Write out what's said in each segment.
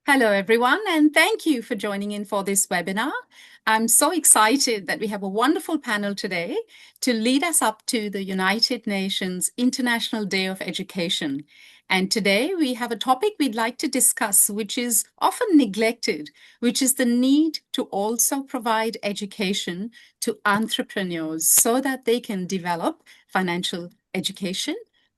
Hello, everyone, and thank you for joining in for this webinar. I'm so excited that we have a wonderful panel today to lead us up to the United Nations International Day of Education. And today we have a topic we'd like to discuss, which is often neglected, which is the need to also provide education to entrepreneurs so that they can develop financial education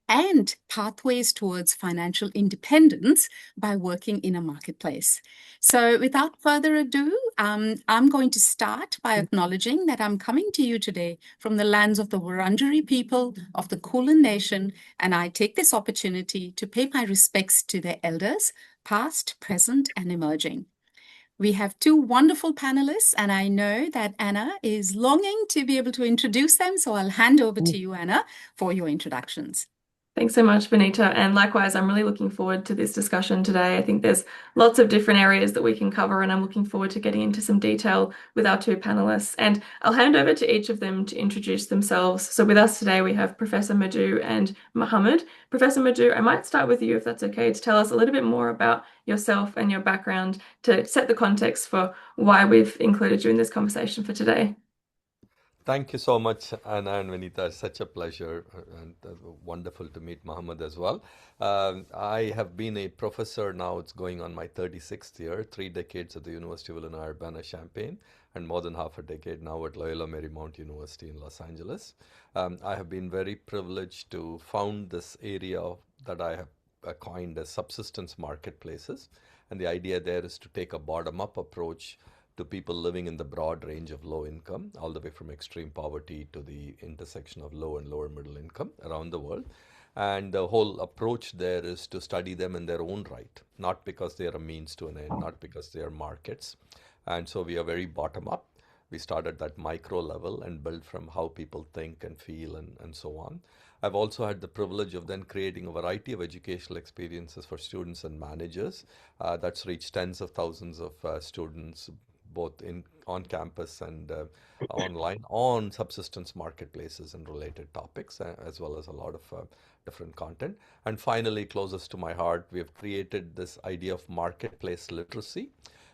and pathways towards financial independence by working in a marketplace. So without further ado, I'm going to start by acknowledging that I'm coming to you today from the lands of the Wurundjeri people of the Kulin Nation, and I take this opportunity to pay my respects to their elders, past, present, and emerging. We have two wonderful panelists, and I know that Anna is longing to be able to introduce them, so I'll hand over to you, Anna, for your introductions. Thanks so much, Vinita. And likewise, I'm really looking forward to this discussion today. I think there's lots of different areas that we can cover, and I'm looking forward to getting into some detail with our two panelists. And I'll hand over to each of them to introduce themselves. So with us today, we have Professor Madhu and Mohammed. Professor Madhu, I might start with you, if that's okay, to tell us a little bit more about yourself and your background to set the context for why we've included you in this conversation for today. Thank you so much, Anna and Vinita. It's such a pleasure and wonderful to meet Mohammed as well. I have been a professor now, it's going on my 36th year, 3 decades at the University of Illinois Urbana-Champaign, and more than half a decade now at Loyola Marymount University in Los Angeles. I have been very privileged to found this area that I have coined as subsistence marketplaces. And the idea there is to take a bottom-up approach to people living in the broad range of low income, all the way from extreme poverty to the intersection of low and lower middle income around the world. And the whole approach there is to study them in their own right, not because they are a means to an end, not because they are markets. And so we are very bottom up. We start at that micro level and build from how people think and feel and so on. I've also had the privilege of then creating a variety of educational experiences for students and managers. That's reached tens of thousands of students, both on campus and online, on subsistence marketplaces and related topics, as well as a lot of different content. And finally, closest to my heart, we have created this idea of marketplace literacy,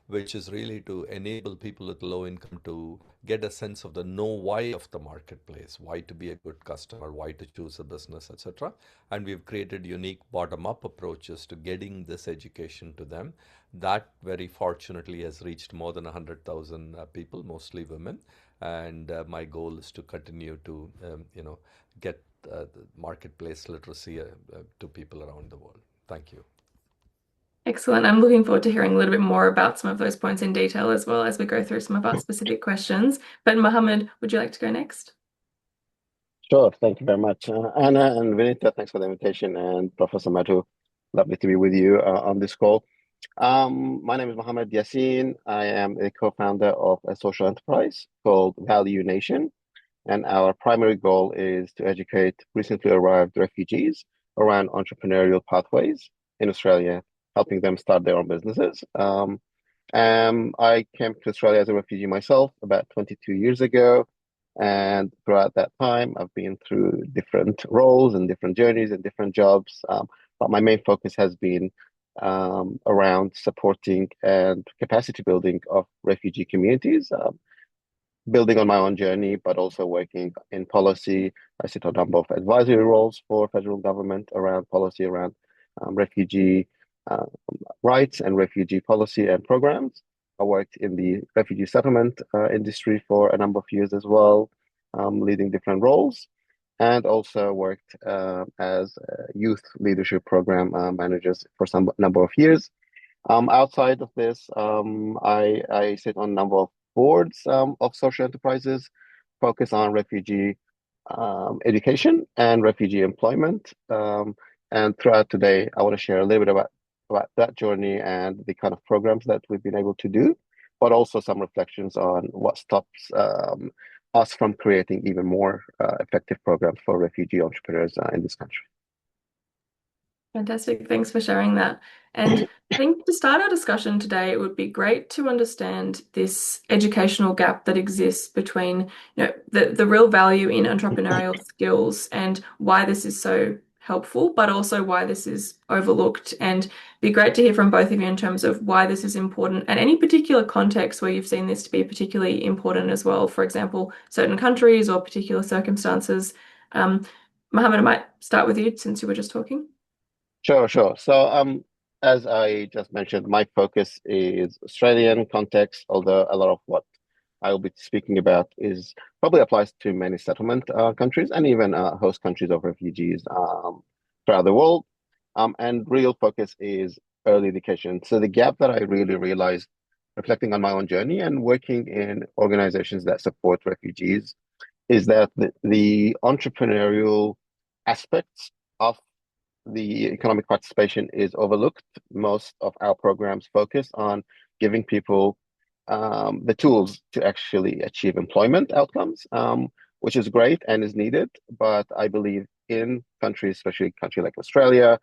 which is really to enable people with low income to get a sense of the know why of the marketplace, why to be a good customer, why to choose a business, etc. And we've created unique bottom-up approaches to getting this education to them. That very fortunately has reached more than 100,000 people, mostly women. And my goal is to continue to, get the marketplace literacy to people around the world. Thank you. Excellent. I'm looking forward to hearing a little bit more about some of those points in detail as well as we go through some of our specific questions. But Mohammed, would you like to go next? Sure, thank you very much. Anna and Vinita, thanks for the invitation, and Professor Madhu, lovely to be with you on this call. My name is Mohammed Yassin. I am a co-founder of a social enterprise called Value Nation, and our primary goal is to educate recently arrived refugees around entrepreneurial pathways in Australia, helping them start their own businesses. I came to Australia as a refugee myself about 22 years ago. And throughout that time, I've been through different roles and different journeys and different jobs. But my main focus has been around supporting and capacity building of refugee communities, building on my own journey, but also working in policy. I sit on a number of advisory roles for federal government around policy around refugee rights and refugee policy and programs. I worked in the refugee settlement industry for a number of years as well, leading different roles, and also worked as youth leadership program managers for some number of years. Outside of this, I sit on a number of boards of social enterprises, focus on refugee education and refugee employment. And throughout today, I want to share a little bit about that journey and the kind of programs that we've been able to do, but also some reflections on what stops us from creating even more effective programs for refugee entrepreneurs in this country. Fantastic. Thanks for sharing that. And I think to start our discussion today, it would be great to understand this educational gap that exists between, the real value in entrepreneurial skills and why this is so helpful, but also why this is overlooked. And be great to hear from both of you in terms of why this is important and any particular context where you've seen this to be particularly important as well. For example, certain countries or particular circumstances. Mohammed, I might start with you since you were just talking. Sure, sure. So, as I just mentioned, my focus is Australian context, although a lot of what I will be speaking about is probably applies to many settlement countries and even host countries of refugees throughout the world. And real focus is early education. So the gap that I really realized reflecting on my own journey and working in organizations that support refugees is that the entrepreneurial aspects of the economic participation is overlooked. Most of our programs focus on giving people the tools to actually achieve employment outcomes, which is great and is needed. But I believe in countries, especially a country like Australia,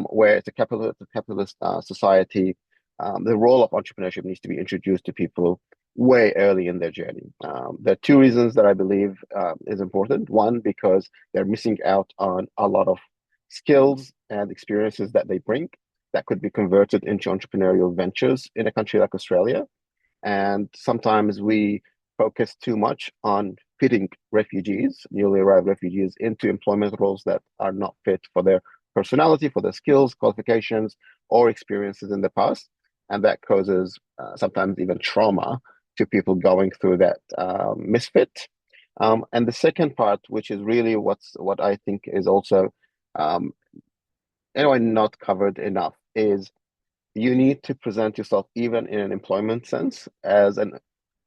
where it's a capitalist society, the role of entrepreneurship needs to be introduced to people way early in their journey. There are two reasons that I believe is important. One, because they're missing out on a lot of skills and experiences that they bring that could be converted into entrepreneurial ventures in a country like Australia. And sometimes we focus too much on fitting refugees, newly arrived refugees, into employment roles that are not fit for their personality, for their skills, qualifications, or experiences in the past. And that causes sometimes even trauma to people going through that misfit. And the second part, which is really what I think is also um, anyway not covered enough, is you need to present yourself even in an employment sense as an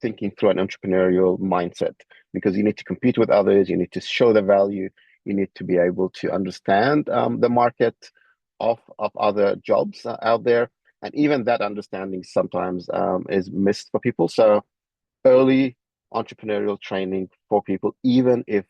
thinking through an entrepreneurial mindset because you need to compete with others, you need to show the value, you need to be able to understand the market of other jobs out there, and even that understanding sometimes is missed for people. So early entrepreneurial training for people, even if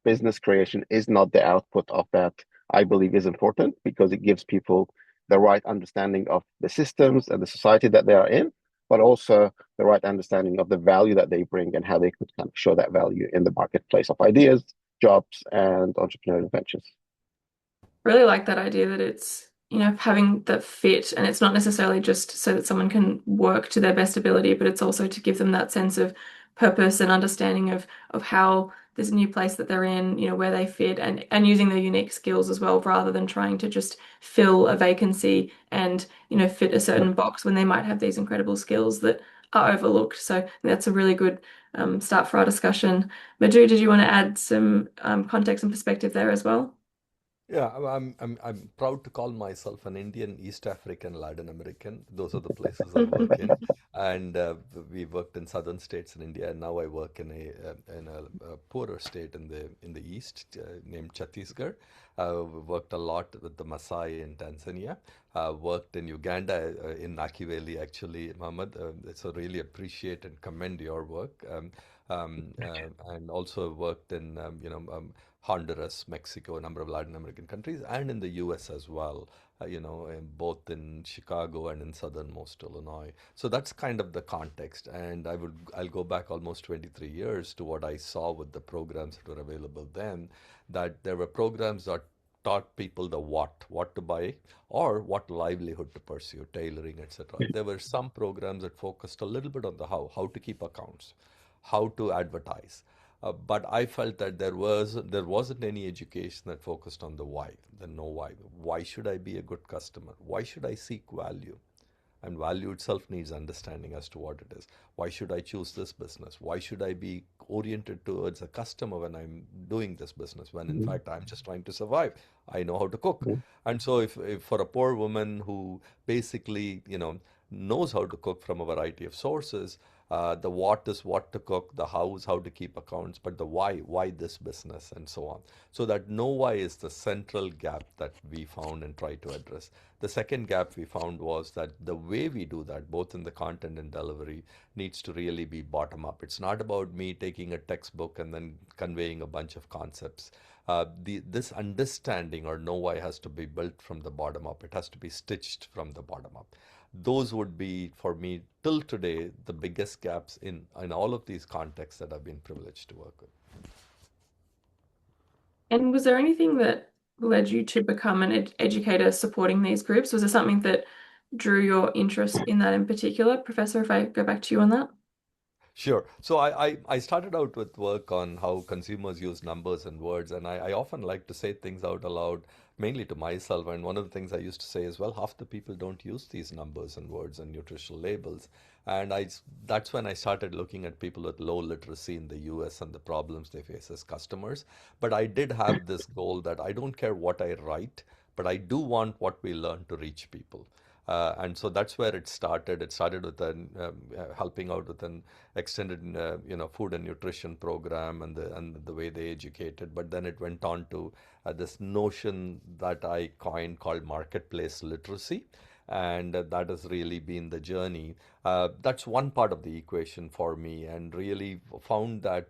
business creation is not the output of that, I believe is important because it gives people the right understanding of the systems and the society that they are in, but also the right understanding of the value that they bring and how they could kind of show that value in the marketplace of ideas, jobs, and entrepreneurial ventures. Really like that idea that it's, having that fit, and it's not necessarily just so that someone can work to their best ability, but it's also to give them that sense of purpose and understanding of how this new place that they're in, where they fit and using their unique skills as well, rather than trying to just fill a vacancy and, fit a certain box when they might have these incredible skills that are overlooked. So that's a really good start for our discussion. Madhu, did you want to add some context and perspective there as well? Yeah, I'm proud to call myself an Indian, East African, Latin American. Those are the places I work in, and we worked in southern states in India, and now I work in a poorer state in the east named Chhattisgarh. Worked a lot with the Maasai in Tanzania. Worked in Uganda in Naki Valley actually, Mohammed. So really appreciate and commend your work. And also worked in Honduras, Mexico, a number of Latin American countries, and in the US as well, both in Chicago and in southernmost Illinois. So that's kind of the context. And I'll go back almost 23 years to what I saw with the programs that were available then, that there were programs that taught people the what to buy or what livelihood to pursue, tailoring, etc. There were some programs that focused a little bit on the how to keep accounts, how to advertise, but I felt that there wasn't any education that focused on the why, the know why. Why should I be a good customer? Why should I seek value? And value itself needs understanding as to what it is. Why should I choose this business? Why should I be oriented towards a customer when I'm doing this business? When in fact I'm just trying to survive. I know how to cook. And so if for a poor woman who basically, knows how to cook from a variety of sources, the what is what to cook, the how is how to keep accounts, but the why this business, and so on. So that know why is the central gap that we found and tried to address. The second gap we found was that the way we do that, both in the content and delivery, needs to really be bottom up. It's not about me taking a textbook and then conveying a bunch of concepts. This understanding or know why has to be built from the bottom up. It has to be stitched from the bottom up. Those would be, for me, till today, the biggest gaps in all of these contexts that I've been privileged to work with. And was there anything that led you to become an educator supporting these groups? Was there something that drew your interest in that in particular? Professor, if I go back to you on that. Sure. So I started out with work on how consumers use numbers and words, and I often like to say things out aloud, mainly to myself. And one of the things I used to say is, well, half the people don't use these numbers and words and nutritional labels. And that's when I started looking at people with low literacy in the US and the problems they face as customers. But I did have this goal that I don't care what I write, but I do want what we learn to reach people. And so that's where it started. It started with helping out with an extended, food and nutrition program and the way they educated. But then it went on to this notion that I coined called marketplace literacy. And that has really been the journey. That's one part of the equation for me, and really found that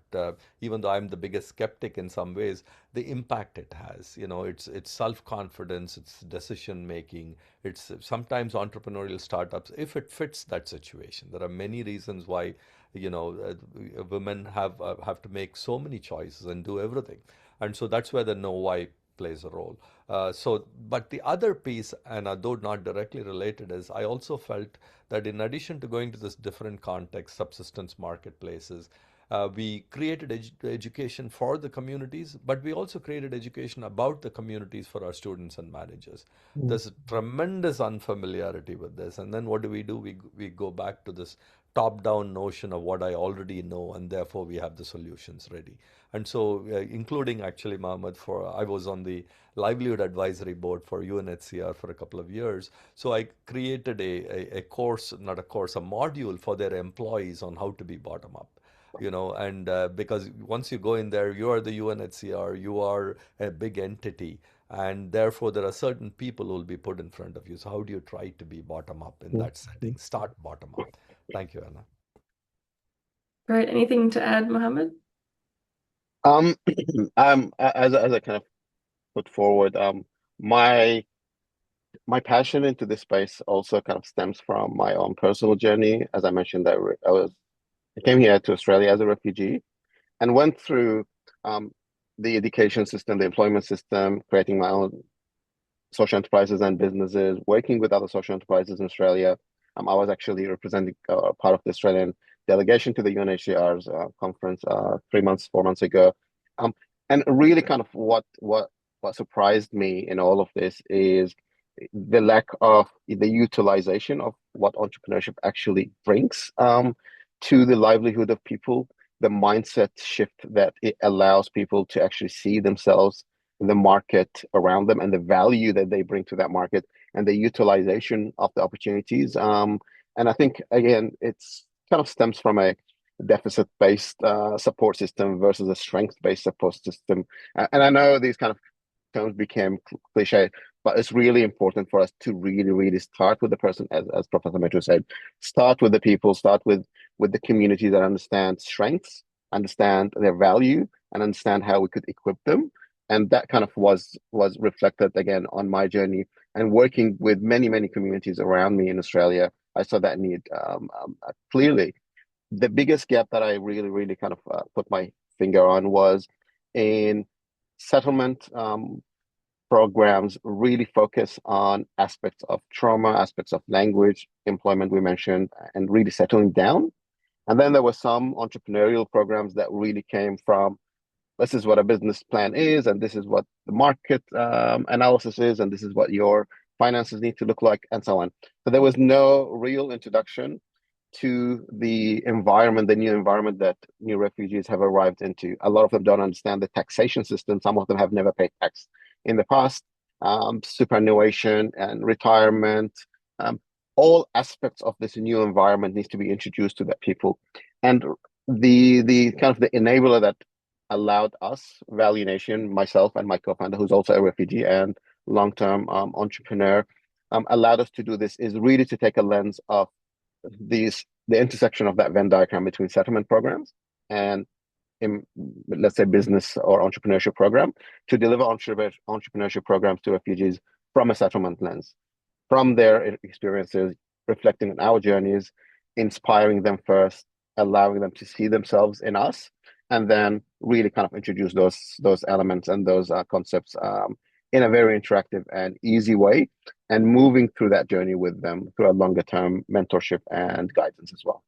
even though I'm the biggest skeptic in some ways, the impact it has. It's self-confidence, it's decision making, it's sometimes entrepreneurial startups if it fits that situation. There are many reasons why women have to make so many choices and do everything, and so that's where the know why plays a role. But the other piece, and though not directly related, is I also felt that in addition to going to this different context, subsistence marketplaces, we created education for the communities, but we also created education about the communities for our students and managers. There's a tremendous unfamiliarity with this. And then what do? We go back to this top-down notion of what I already know, and therefore we have the solutions ready. And so, including actually, Mohammed, I was on the livelihood advisory board for UNHCR for a couple of years. So I created a course, not a course, a module for their employees on how to be bottom up. And because once you go in there, you are the UNHCR, you are a big entity, and therefore there are certain people who will be put in front of you. So how do you try to be bottom up in that setting? Start bottom up. Thank you, Anna. Great. Anything to add, Mohammed? Um, as I kind of put forward, my passion into this space also kind of stems from my own personal journey. As I mentioned, I came here to Australia as a refugee and went through the education system, the employment system, creating my own social enterprises and businesses, working with other social enterprises in Australia. I was actually representing part of the Australian delegation to the UNHCR's conference 3 months, 4 months ago. Um, and really kind of what surprised me in all of this is the lack of the utilization of what entrepreneurship actually brings to the livelihood of people, the mindset shift that it allows people to actually see themselves the market around them and the value that they bring to that market and the utilization of the opportunities. And I think, again, it's kind of stems from a deficit-based support system versus a strength-based support system. And I know these kind of terms became cliche, but it's really important for us to really, really start with the person, as Professor Madhu said, start with the people, start with the community that understand strengths, understand their value, and understand how we could equip them. And that kind of was reflected again on my journey and working with many communities around me in Australia. I saw that need clearly. The biggest gap that I really kind of put my finger on was in settlement programs really focus on aspects of trauma, aspects of language, employment we mentioned, and really settling down. And then there were some entrepreneurial programs that really came from this is what a business plan is, and this is what the market analysis is, and this is what your finances need to look like, and so on. So there was no real introduction to the environment, the new environment that new refugees have arrived into. A lot of them don't understand the taxation system. Some of them have never paid tax in the past. Superannuation and retirement, all aspects of this new environment needs to be introduced to the people. And the kind of the enabler that allowed us, Value Nation, myself and my co-founder, who's also a refugee and long-term entrepreneur, allowed us to do this is really to take a lens of the intersection of that Venn diagram between settlement programs and let's say business or entrepreneurship program to deliver entrepreneurship programs to refugees from a settlement lens, from their experiences, reflecting on our journeys, inspiring them first, allowing them to see themselves in us, and then really kind of introduce those elements and those concepts in a very interactive and easy way, and moving through that journey with them through a longer term mentorship and guidance as well.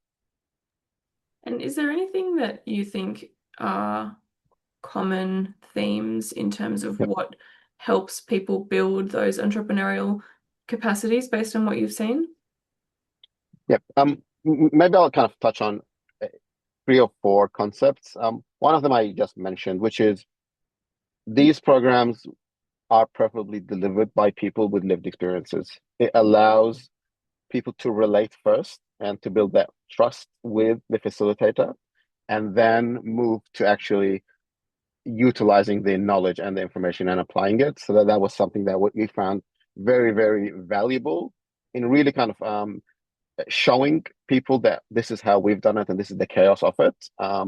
And is there anything that you think are common themes in terms of Yep. what helps people build those entrepreneurial capacities based on what you've seen? Yep. Maybe I'll kind of touch on three or four concepts. One of them I just mentioned, which is these programs are preferably delivered by people with lived experiences. It allows people to relate first and to build that trust with the facilitator, and then move to actually utilizing the knowledge and the information and applying it. So that was something that we found very, very valuable in really kind of showing people that this is how we've done it and this is the chaos of it,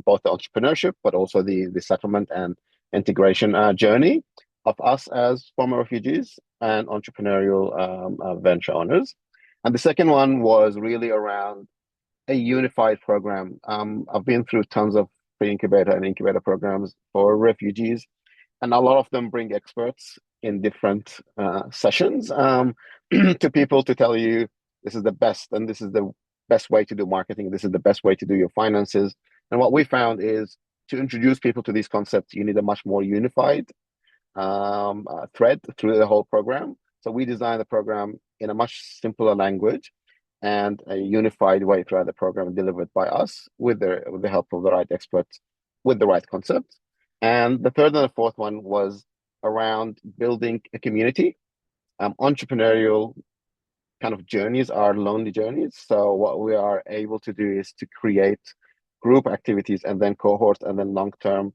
both the entrepreneurship, but also the settlement and integration journey of us as former refugees and entrepreneurial venture owners. And the second one was really around a unified program. I've been through tons of pre-incubator and incubator programs for refugees, and a lot of them bring experts in different sessions to people to tell you this is the best and this is the best way to do marketing, this is the best way to do your finances. And what we found is to introduce people to these concepts, you need a much more unified thread through the whole program. So we designed the program in a much simpler language and a unified way throughout the program delivered by us with the help of the right experts with the right concepts. And the third and the fourth one was around building a community. Entrepreneurial kind of journeys are lonely journeys. So what we are able to do is to create group activities and then cohorts and then long-term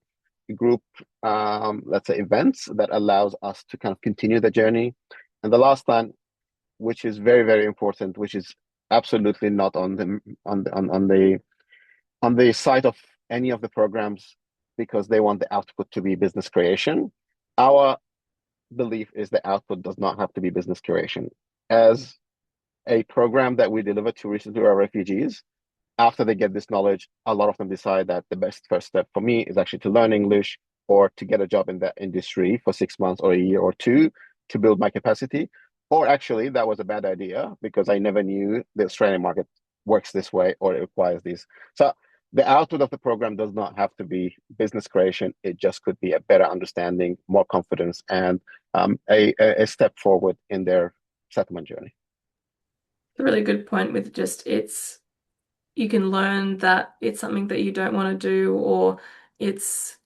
group, let's say, events that allows us to kind of continue the journey. And the last one, which is very, very important, which is absolutely not on the side of any of the programs because they want the output to be business creation. Our belief is the output does not have to be business creation. As a program that we delivered to recently our refugees, after they get this knowledge, a lot of them decide that the best first step for me is actually to learn English or to get a job in that industry for 6 months or a year or two to build my capacity. Or actually, that was a bad idea because I never knew the Australian market works this way or it requires these. So the output of the program does not have to be business creation. It just could be a better understanding, more confidence, and a step forward in their settlement journey. A really good point with just you can learn that it's something that you don't want to do, or there's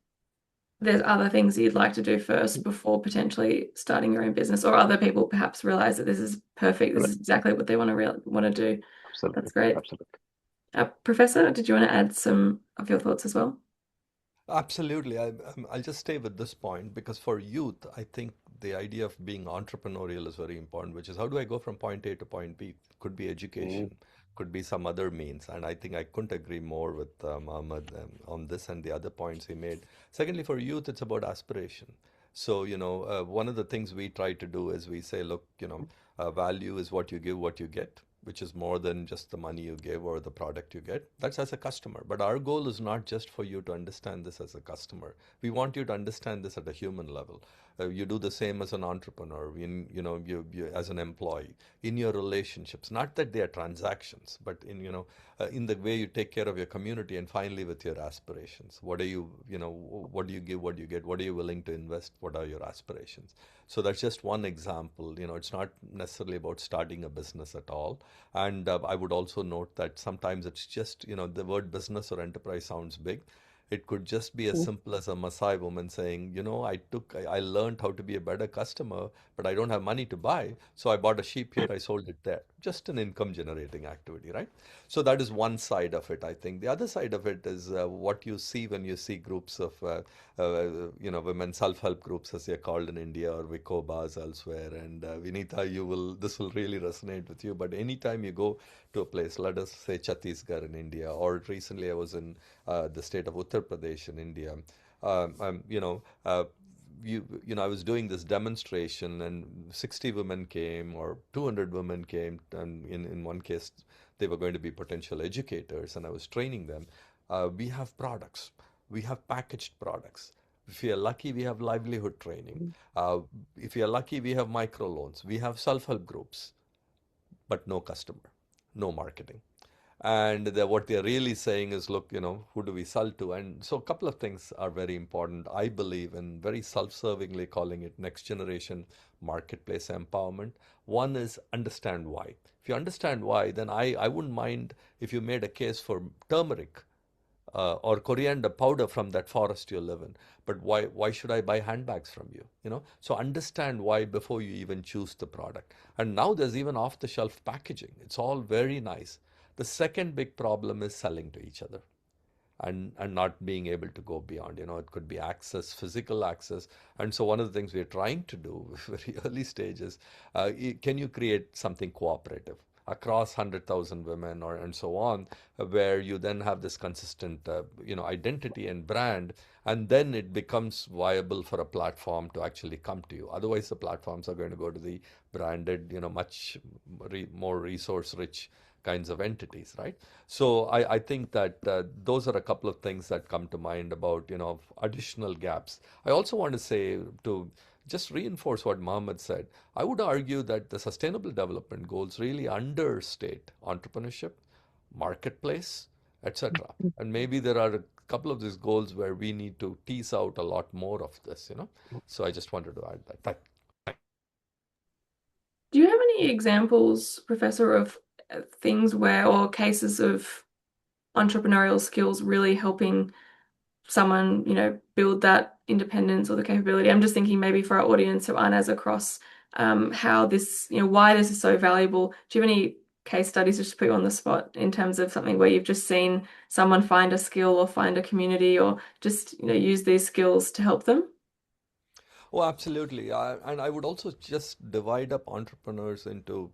other things that you'd like to do first before potentially starting your own business, or other people perhaps realize that this is perfect. This is exactly what they want to do. Absolutely. That's great. Absolutely. Professor, did you want to add some of your thoughts as well? Absolutely. I'll just stay with this point because for youth, I think the idea of being entrepreneurial is very important, which is how do I go from point A to point B? Could be education, could be some other means. And I think I couldn't agree more with Mohammed on this and the other points he made. Secondly, for youth, it's about aspiration. So, one of the things we try to do is we say, look, value is what you give, what you get, which is more than just the money you give or the product you get. That's as a customer. But our goal is not just for you to understand this as a customer. We want you to understand this at a human level. You do the same as an entrepreneur, you as an employee, in your relationships. Not that they are transactions, but in the way you take care of your community, and finally with your aspirations. What do you give, what do you get? What are you willing to invest? What are your aspirations? So that's just one example. It's not necessarily about starting a business at all. And I would also note that sometimes it's just, the word business or enterprise sounds big. It could just be as simple as a Maasai woman saying, I learned how to be a better customer, but I don't have money to buy. So I bought a sheep here, I sold it there. Just an income generating activity, right? So that is one side of it, I think. The other side of it is what you see when you see groups of, women self-help groups, as they're called in India, or Vikobas elsewhere. And Vinita, this will really resonate with you. But anytime you go to a place, let us say Chhattisgarh in India, or recently I was in the state of Uttar Pradesh in India. I was doing this demonstration, and 60 women came, or 200 women came, and in one case, they were going to be potential educators, and I was training them. We have products. We have packaged products. If you're lucky, we have livelihood training. Uh, if you're lucky, we have microloans. We have self-help groups, but no customer, no marketing. And what they're really saying is, look, who do we sell to? And so a couple of things are very important. I believe in very self-servingly calling it next generation marketplace empowerment. One is understand why. If you understand why, then I wouldn't mind if you made a case for turmeric or coriander powder from that forest you live in. But why should I buy handbags from you? So understand why before you even choose the product. And now there's even off the shelf packaging. It's all very nice. The second big problem is selling to each other and not being able to go beyond. It could be access, physical access. And so one of the things we're trying to do very early stages, can you create something cooperative across 100,000 women and so on, where you then have this consistent, identity and brand, and then it becomes viable for a platform to actually come to you. Otherwise, the platforms are going to go to the branded, much more resource rich kinds of entities, right? So I think that those are a couple of things that come to mind about, additional gaps. I also want to say, to just reinforce what Mohammed said, I would argue that the Sustainable Development Goals really understate entrepreneurship, marketplace, etc. And maybe there are a couple of these goals where we need to tease out a lot more of this. So I just wanted to add that. Do you have any examples, Professor, of things where, or cases of entrepreneurial skills really helping someone, build that independence or the capability? I'm just thinking maybe for our audience who aren't as across how this, why this is so valuable. Do you have any case studies just to put you on the spot in terms of something where you've just seen someone find a skill or find a community or just, use these skills to help them? Oh, absolutely. And I would also just divide up entrepreneurs into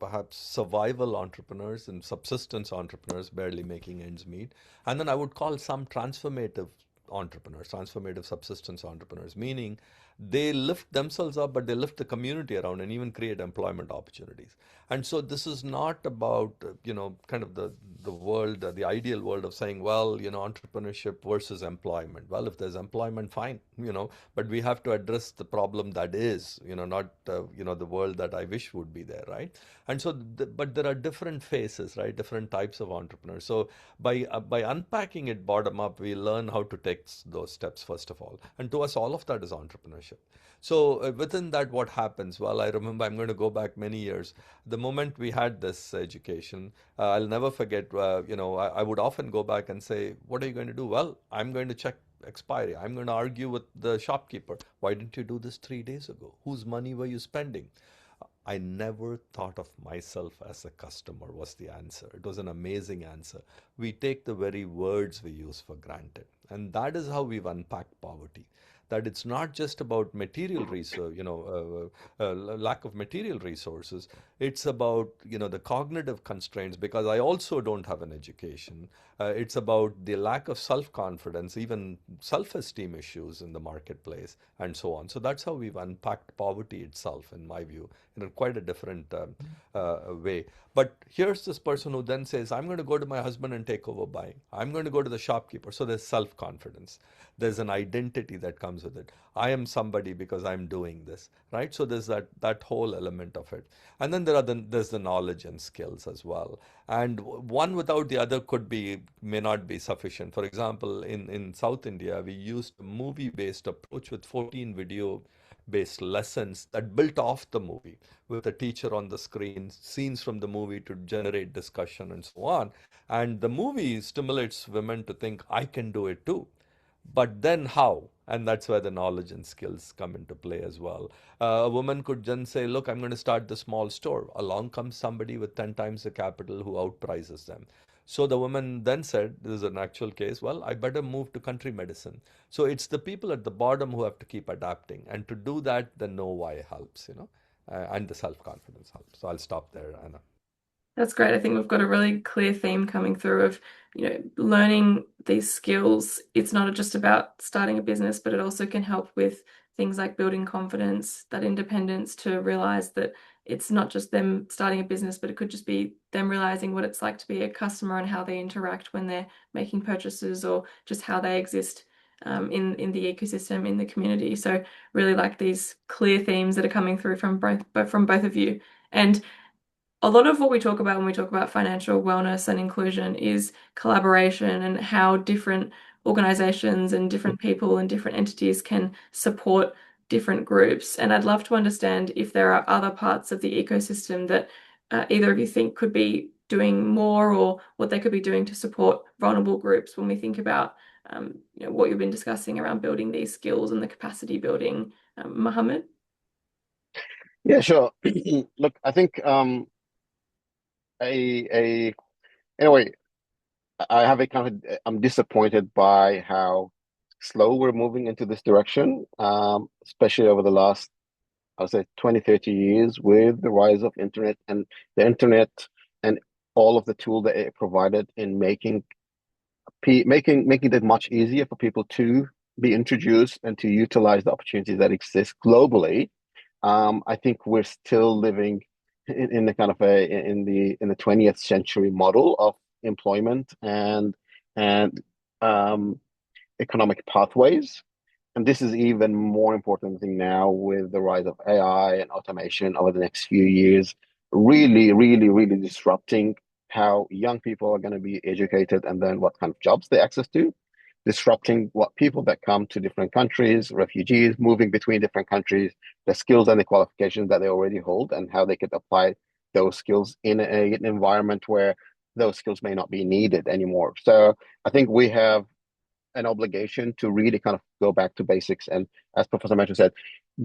perhaps survival entrepreneurs and subsistence entrepreneurs barely making ends meet. And then I would call some transformative entrepreneurs, transformative subsistence entrepreneurs, meaning they lift themselves up, but they lift the community around and even create employment opportunities. And so this is not about, kind of the world, the ideal world of saying, well, entrepreneurship versus employment. Well, if there's employment, fine, but we have to address the problem that is, not, the world that I wish would be there, right? And so, but there are different phases, right? Different types of entrepreneurs. So by unpacking it bottom up, we learn how to take those steps first of all. And to us, all of that is entrepreneurship. So within that, what happens? Well, I remember, I'm going to go back many years. The moment we had this education, I'll never forget. I would often go back and say, "What are you going to do?" Well, I'm going to check expiry. I'm going to argue with the shopkeeper. Why didn't you do this 3 days ago? Whose money were you spending? I never thought of myself as a customer, was the answer. It was an amazing answer. We take the very words we use for granted. And that is how we've unpacked poverty. That it's not just about material resource, lack of material resources. It's about, the cognitive constraints, because I also don't have an education. It's about the lack of self-confidence, even self-esteem issues in the marketplace, and so on. So that's how we've unpacked poverty itself, in my view, in quite a different way. But here's this person who then says, I'm going to go to my husband and take over buying. I'm going to go to the shopkeeper. So there's self-confidence. There's an identity that comes with it. I am somebody because I'm doing this, right? So there's that whole element of it. And then there's the knowledge and skills as well. And one without the other may not be sufficient. For example, in South India, we used a movie-based approach with 14 video-based lessons that built off the movie, with a teacher on the screen, scenes from the movie to generate discussion and so on. And the movie stimulates women to think, I can do it too. But then how? And that's where the knowledge and skills come into play as well. A woman could then say, look, I'm going to start the small store. Along comes somebody with 10 times the capital who outprices them. So the woman then said, this is an actual case, well, I better move to country medicine. So it's the people at the bottom who have to keep adapting. And to do that, the know why helps, and the self-confidence helps. So I'll stop there, Anna. That's great. I think we've got a really clear theme coming through of, learning these skills. It's not just about starting a business, but it also can help with things like building confidence, that independence, to realize that it's not just them starting a business, but it could just be them realizing what it's like to be a customer and how they interact when they're making purchases, or just how they exist in the ecosystem, in the community. So really like these clear themes that are coming through from both of you. And a lot of what we talk about when we talk about financial wellness and inclusion is collaboration and how different organizations and different people and different entities can support different groups. And I'd love to understand if there are other parts of the ecosystem that either of you think could be doing more, or what they could be doing to support vulnerable groups when we think about what you've been discussing around building these skills and the capacity building. Mohammed? Yeah, sure. Look, I think a in a way, I have a kind of I'm disappointed by how slow we're moving into this direction, especially over the last, I would say, 20, 30 years with the rise of internet and the internet and all of the tool that it provided in making it much easier for people to be introduced and to utilize the opportunities that exist globally. I think we're still living in the kind of in the 20th century model of employment and economic pathways. And this is even more important thing now with the rise of AI and automation over the next few years, really, really, really disrupting how young people are going to be educated and then what kind of jobs they access to, disrupting what people that come to different countries, refugees moving between different countries, the skills and the qualifications that they already hold and how they could apply those skills in an environment where those skills may not be needed anymore. So I think we have an obligation to really kind of go back to basics. And as Professor Matthew said,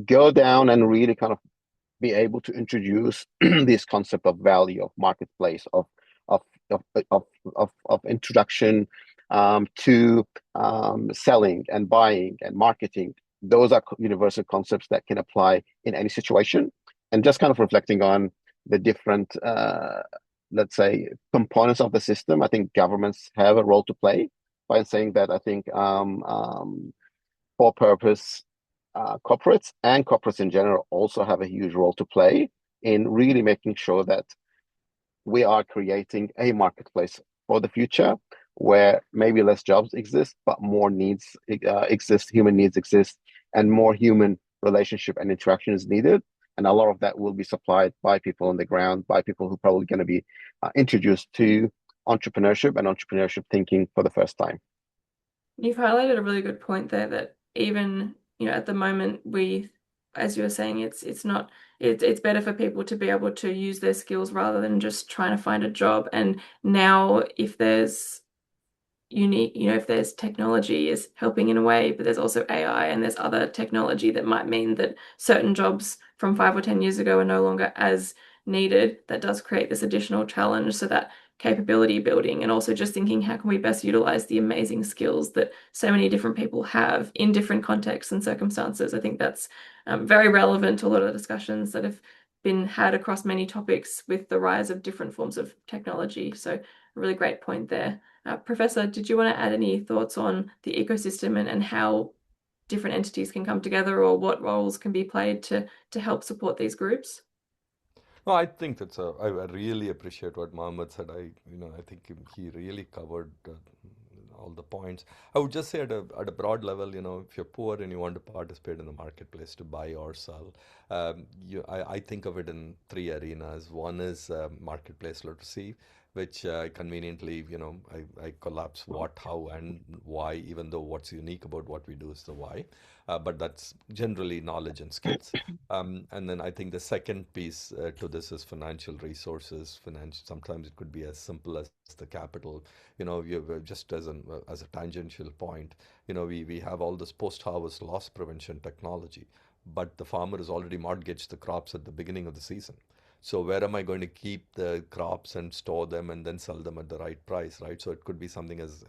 go down and really kind of be able to introduce this concept of value, of marketplace, of of of introduction to selling and buying and marketing. Those are universal concepts that can apply in any situation. And just kind of reflecting on the different, let's say, components of the system, I think governments have a role to play by saying that I think for purpose corporates and corporates in general also have a huge role to play in really making sure that we are creating a marketplace for the future where maybe less jobs exist, but more needs exist, human needs exist, and more human relationship and interaction is needed. And a lot of that will be supplied by people on the ground, by people who are probably going to be introduced to entrepreneurship and entrepreneurship thinking for the first time. You've highlighted a really good point there that even, at the moment as you were saying, it's better for people to be able to use their skills rather than just trying to find a job. And now if there's if there's technology is helping in a way, but there's also AI and there's other technology that might mean that certain jobs from 5 or 10 years ago are no longer as needed, that does create this additional challenge. So that capability building, and also just thinking how can we best utilize the amazing skills that so many different people have in different contexts and circumstances. I think that's very relevant to a lot of the discussions that have been had across many topics with the rise of different forms of technology. So a really great point there. Professor, did you want to add any thoughts on the ecosystem and how different entities can come together, or what roles can be played to help support these groups? No, I think I really appreciate what Mohammed said. I think he really covered all the points. I would just say at a broad level, if you're poor and you want to participate in the marketplace to buy or sell, I think of it in three arenas. One is marketplace literacy, which conveniently, I collapse what, how, and why, even though what's unique about what we do is the why. But that's generally knowledge and skills. And then I think the second piece to this is financial resources. Sometimes it could be as simple as the capital. Just as a tangential point, we have all this post-harvest loss prevention technology, but the farmer has already mortgaged the crops at the beginning of the season. So where am I going to keep the crops and store them and then sell them at the right price, right? So it could be something as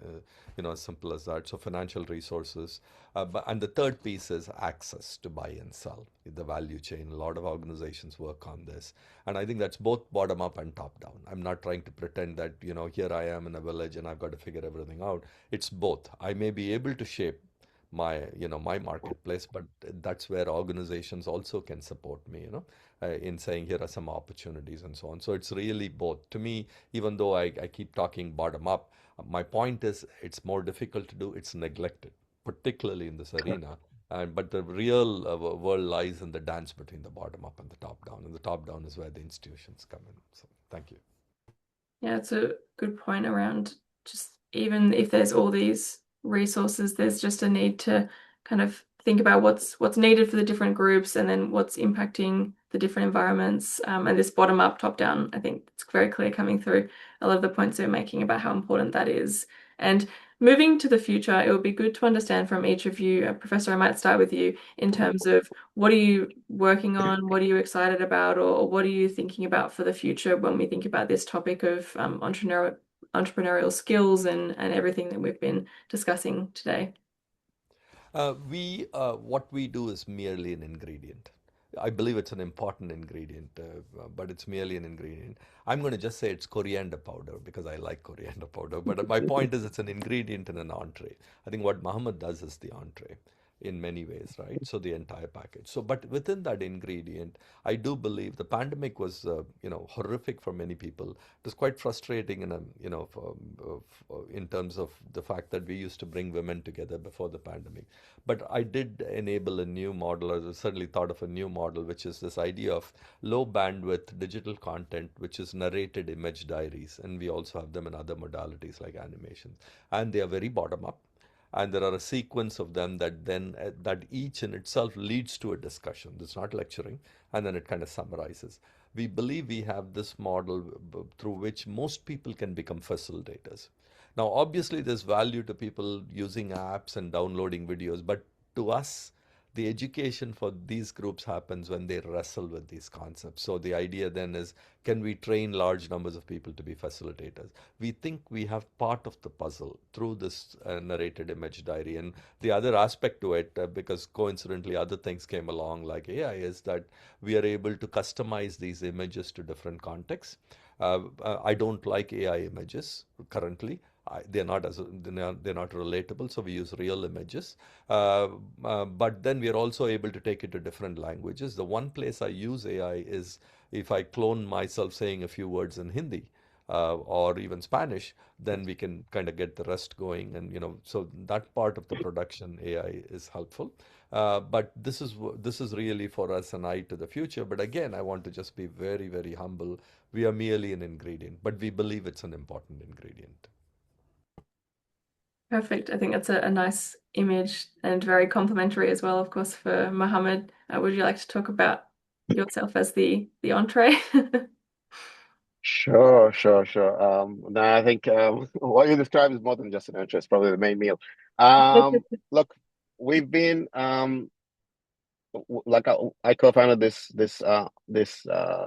as simple as that. So financial resources, and the third piece is access to buy and sell, the value chain. A lot of organizations work on this, and I think that's both bottom up and top down. I'm not trying to pretend that here I am in a village and I've got to figure everything out. It's both. I may be able to shape my marketplace, but that's where organizations also can support me in saying here are some opportunities and so on. So it's really both. To me, even though I keep talking bottom up, my point is it's more difficult to do, it's neglected, particularly in this arena. But the real world lies in the dance between the bottom up and the top down. And the top down is where the institutions come in. So thank you. Yeah, it's a good point around just even if there's all these resources, there's just a need to kind of think about what's needed for the different groups and then what's impacting the different environments. And this bottom up, top down, I think it's very clear coming through a lot of the points you're making about how important that is. And moving to the future, it would be good to understand from each of you, Professor, I might start with you in terms of what are you working on, what are you excited about, or what are you thinking about for the future when we think about this topic of entrepreneurial skills and everything that we've been discussing today? What we do is merely an ingredient. I believe it's an important ingredient, but it's merely an ingredient. I'm going to just say it's coriander powder because I like coriander powder. But my point is, it's an ingredient in an entree. I think what Mohammed does is the entree in many ways, right? So the entire package. So, but within that ingredient, I do believe the pandemic was, horrific for many people. It was quite frustrating, in terms of the fact that we used to bring women together before the pandemic. But I did enable a new model, or certainly thought of a new model, which is this idea of low bandwidth digital content, which is narrated image diaries. And we also have them in other modalities like animation. And they are very bottom up. And there are a sequence of them that each in itself leads to a discussion. It's not lecturing, and then it kind of summarizes. We believe we have this model through which most people can become facilitators. Now, obviously, there's value to people using apps and downloading videos, but to us, the education for these groups happens when they wrestle with these concepts. So the idea then is, can we train large numbers of people to be facilitators? We think we have part of the puzzle through this narrated image diary. And the other aspect to it, because coincidentally other things came along like AI, is that we are able to customize these images to different contexts. I don't like AI images currently. They're not relatable, so we use real images. But then we are also able to take it to different languages. The one place I use AI is if I clone myself saying a few words in Hindi. Or even Spanish, then we can kind of get the rest going, and so that part of the production AI is helpful. But this is really for us an eye to the future. But again, I want to just be very, very humble. We are merely an ingredient, but we believe it's an important ingredient. Perfect. I think that's a nice image and very complimentary as well, of course, for Mohammed. Would you like to talk about yourself as the entree? Sure. No, I think what you described is more than just an interest, probably the main meal. Look, we've been like I co-founded this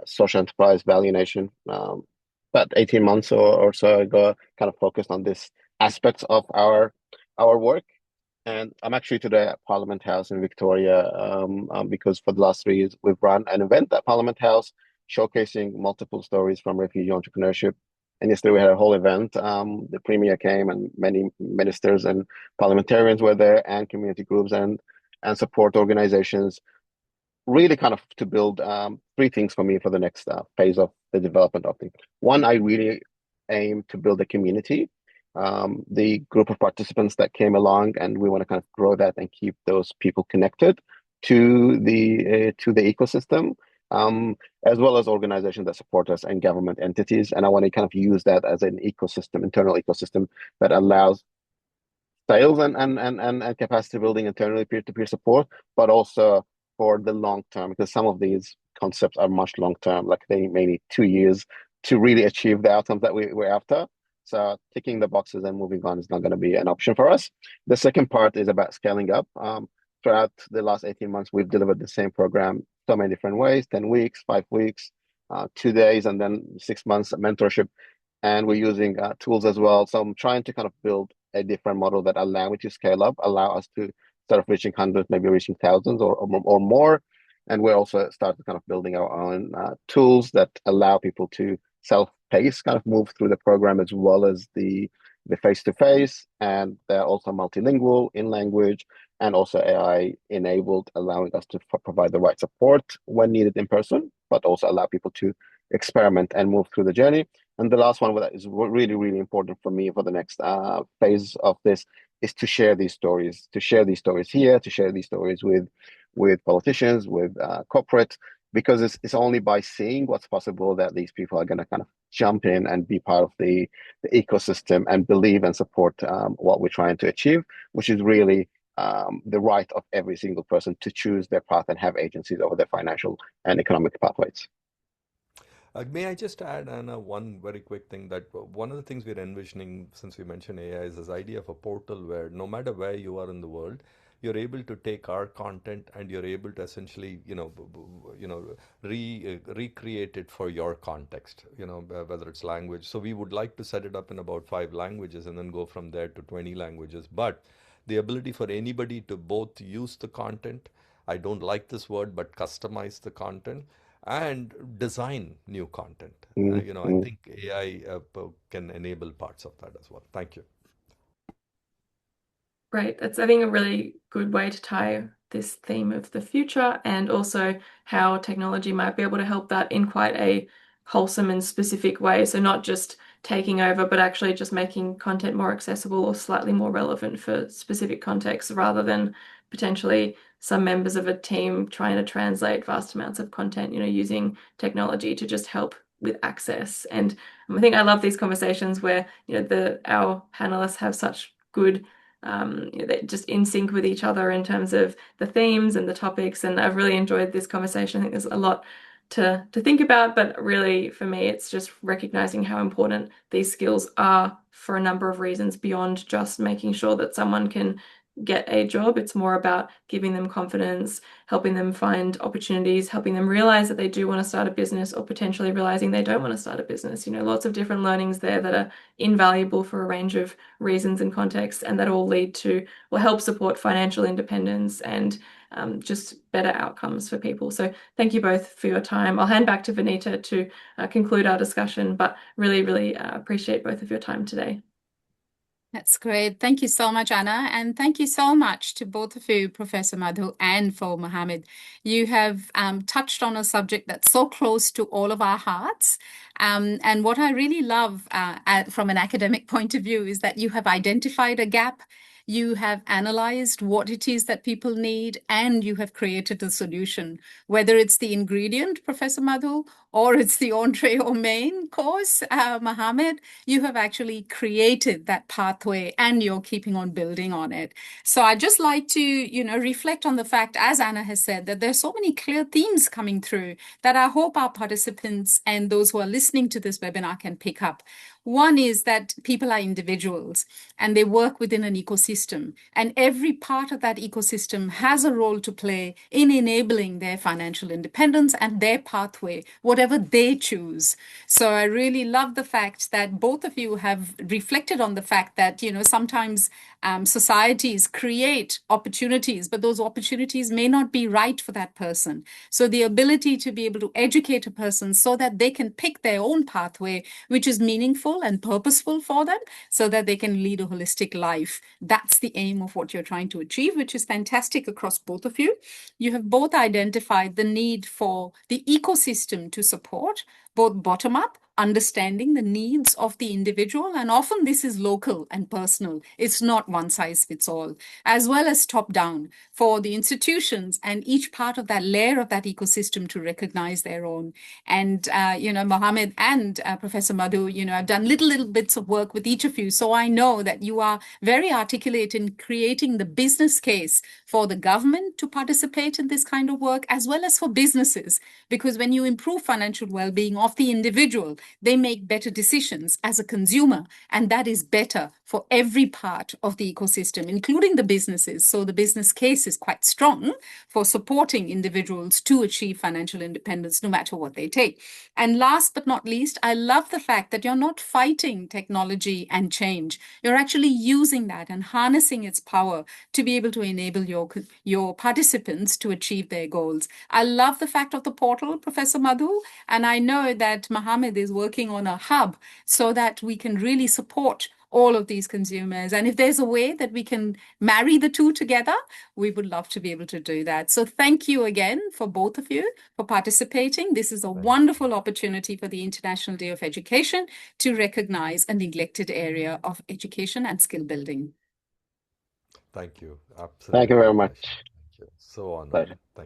social enterprise Value Nation about 18 months or so ago, kind of focused on this aspects of our work. And I'm actually today at Parliament House in Victoria because for the last 3 years we've run an event at Parliament House showcasing multiple stories from refugee entrepreneurship. And yesterday we had a whole event. The Premier came and many ministers and parliamentarians were there and community groups and support organizations, really kind of to build 3 things for me for the next phase of the development of things. One, I really aim to build a community, the group of participants that came along, and we want to kind of grow that and keep those people connected to the ecosystem, as well as organizations that support us and government entities. And I want to kind of use that as an ecosystem, internal ecosystem that allows sales and capacity building internally, peer-to-peer support, but also for the long term, because some of these concepts are much long term, like they may need 2 years to really achieve the outcomes that we're after. So ticking the boxes and moving on is not going to be an option for us. The second part is about scaling up. Throughout the last 18 months, we've delivered the same program so many different ways, 10 weeks, 5 weeks, 2 days, and then 6 months mentorship. And we're using tools as well. So I'm trying to kind of build a different model that allow me to scale up, allow us to start of reaching hundreds, maybe reaching thousands or more. And we're also started kind of building our own tools that allow people to self-pace, kind of move through the program as well as the face-to-face. And they're also multilingual in language and also AI enabled, allowing us to provide the right support when needed in person, but also allow people to experiment and move through the journey. And the last one that is really, really important for me for the next phase of this is to share these stories, here, to share these stories with politicians, with corporate, because it's only by seeing what's possible that these people are going to kind of jump in and be part of the ecosystem and believe and support what we're trying to achieve, which is really the right of every single person to choose their path and have agencies over their financial and economic pathways. May I just add, Anna, one very quick thing that one of the things we're envisioning, since we mentioned AI, is this idea of a portal where no matter where you are in the world, you're able to take our content and you're able to essentially, recreate it for your context, whether it's language. So we would like to set it up in about 5 languages and then go from there to 20 languages. But the ability for anybody to both use the content, I don't like this word, but customize the content and design new content. I think AI can enable parts of that as well. Thank you. Great. That's, I think, a really good way to tie this theme of the future and also how technology might be able to help that in quite a wholesome and specific way. So not just taking over, but actually just making content more accessible or slightly more relevant for specific contexts rather than potentially some members of a team trying to translate vast amounts of content, using technology to just help with access. And I think I love these conversations where, our panelists have such good they're just in sync with each other in terms of the themes and the topics. And I've really enjoyed this conversation. I think there's a lot to think about, but really for me, it's just recognizing how important these skills are for a number of reasons beyond just making sure that someone can get a job. It's more about giving them confidence, helping them find opportunities, helping them realize that they do want to start a business, or potentially realizing they don't want to start a business. Lots of different learnings there that are invaluable for a range of reasons and contexts, and that all lead to or help support financial independence and just better outcomes for people. So thank you both for your time. I'll hand back to Vinita to conclude our discussion, but really, really appreciate both of your time today. That's great. Thank you so much, Anna. And thank you so much to both of you, Professor Madhu and for Mohammed. You have touched on a subject that's so close to all of our hearts. And what I really love from an academic point of view is that you have identified a gap. You have analyzed what it is that people need, and you have created a solution, whether it's the ingredient, Professor Madhu, or it's the entree or main course, Mohammed. You have actually created that pathway and you're keeping on building on it. So I'd just like to, reflect on the fact, as Anna has said, that there's so many clear themes coming through that I hope our participants and those who are listening to this webinar can pick up. One is that people are individuals and they work within an ecosystem, and every part of that ecosystem has a role to play in enabling their financial independence and their pathway, whatever they choose. So I really love the fact that both of you have reflected on the fact that, sometimes societies create opportunities, but those opportunities may not be right for that person. So the ability to be able to educate a person so that they can pick their own pathway, which is meaningful and purposeful for them, so that they can lead a holistic life. That's the aim of what you're trying to achieve, which is fantastic across both of you. You have both identified the need for the ecosystem to support, both bottom up, understanding the needs of the individual, and often this is local and personal. It's not one size fits all, as well as top down for the institutions and each part of that layer of that ecosystem to recognize their own. And, Mohammed and Professor Madhu, I've done little bits of work with each of you. So I know that you are very articulate in creating the business case for the government to participate in this kind of work, as well as for businesses, because when you improve financial well-being of the individual, they make better decisions as a consumer, and that is better for every part of the ecosystem, including the businesses. So the business case is quite strong for supporting individuals to achieve financial independence, no matter what they take. And last but not least, I love the fact that you're not fighting technology and change. You're actually using that and harnessing its power to be able to enable your participants to achieve their goals. I love the fact of the portal, Professor Madhu, and I know that Mohammed is working on a hub so that we can really support all of these consumers. And if there's a way that we can marry the two together, we would love to be able to do that. So thank you again for both of you for participating. This is a wonderful opportunity for the International Day of Education to recognize a neglected area of education and skill building. Thank you. Thank you Absolutely very a much. pleasure. Thank you. So honored. Pleasure. Thank